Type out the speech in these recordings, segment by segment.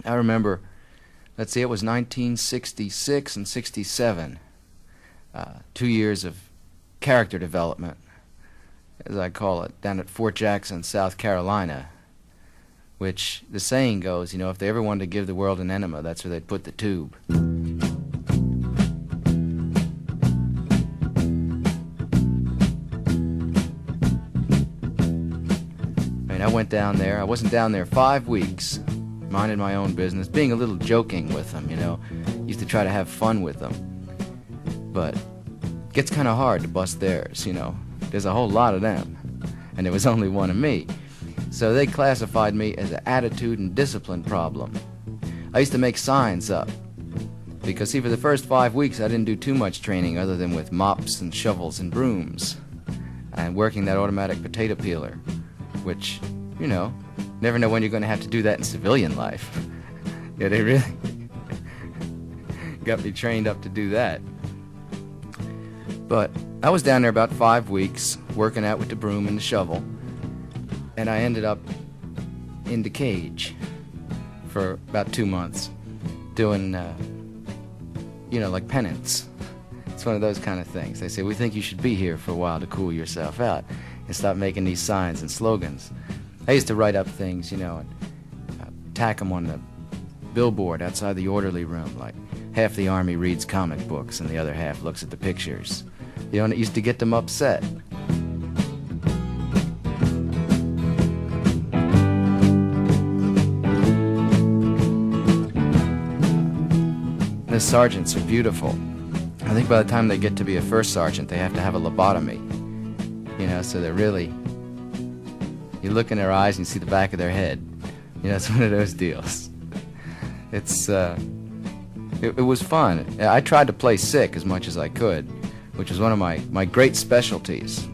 I remember, let's see, it was 1966 and 67. 2 years of character development, as I call it, down at Fort Jackson, South Carolina, which the saying goes, you know, if they ever wanted to give the world an enema, that's where they'd put the tube. I mean, I went down there. I wasn't down there 5 weeks, minding my own business, being a little joking with them, you know. Used to try to have fun with them. But it gets kind of hard to bust theirs, you know. There's a whole lot of them, and there was only one of me. So they classified me as an attitude and discipline problem. I used to make signs up, because see, for the first 5 weeks I didn't do too much training other than with mops and shovels and brooms, and working that automatic potato peeler, which, you know, never know when you're going to have to do that in civilian life. Yeah, they really got me trained up to do that. But I was down there about 5 weeks, working out with the broom and the shovel, and I ended up in the cage for about 2 months, doing, you know, like penance. It's one of those kind of things. They say, we think you should be here for a while to cool yourself out and stop making these signs and slogans. I used to write up things, you know, and tack them on the billboard outside the orderly room, like half the Army reads comic books and the other half looks at the pictures. You know, and it used to get them upset. The sergeants are beautiful. I think by the time they get to be a first sergeant, they have to have a lobotomy. You know, so they're really... You look in their eyes and you see the back of their head. You know, it's one of those deals. It's, it was fun. I tried to play sick as much as I could, which was one of my great specialties.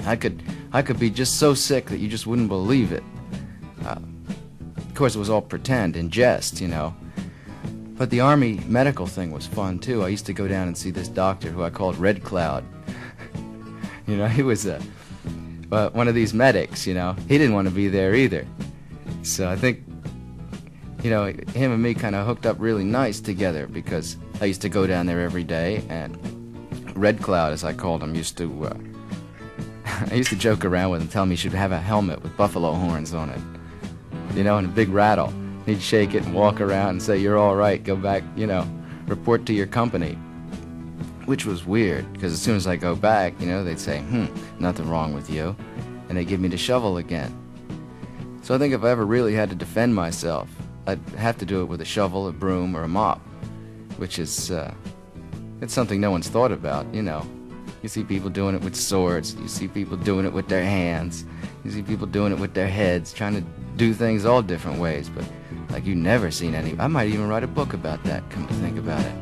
I could be just so sick that you just wouldn't believe it. Of course, it was all pretend and jest, you know. But the Army medical thing was fun, too. I used to go down and see this doctor who I called Red Cloud. You know, he was one of these medics, you know. He didn't want to be there either. So I think, you know, him and me kind of hooked up really nice together, because I used to go down there every day, and Red Cloud, as I called him, used to, I used to joke around with him, tell him he should have a helmet with buffalo horns on it, you know, and a big rattle. He'd shake it and walk around and say, you're all right, go back, you know, report to your company. Which was weird, because as soon as I go back, you know, they'd say, nothing wrong with you, and they'd give me the shovel again. So I think if I ever really had to defend myself, I'd have to do it with a shovel, a broom, or a mop, which is, it's something no one's thought about, you know. You see people doing it with swords, you see people doing it with their hands, you see people doing it with their heads, trying to do things all different ways, but like you've never seen any. I might even write a book about that, come to think about it.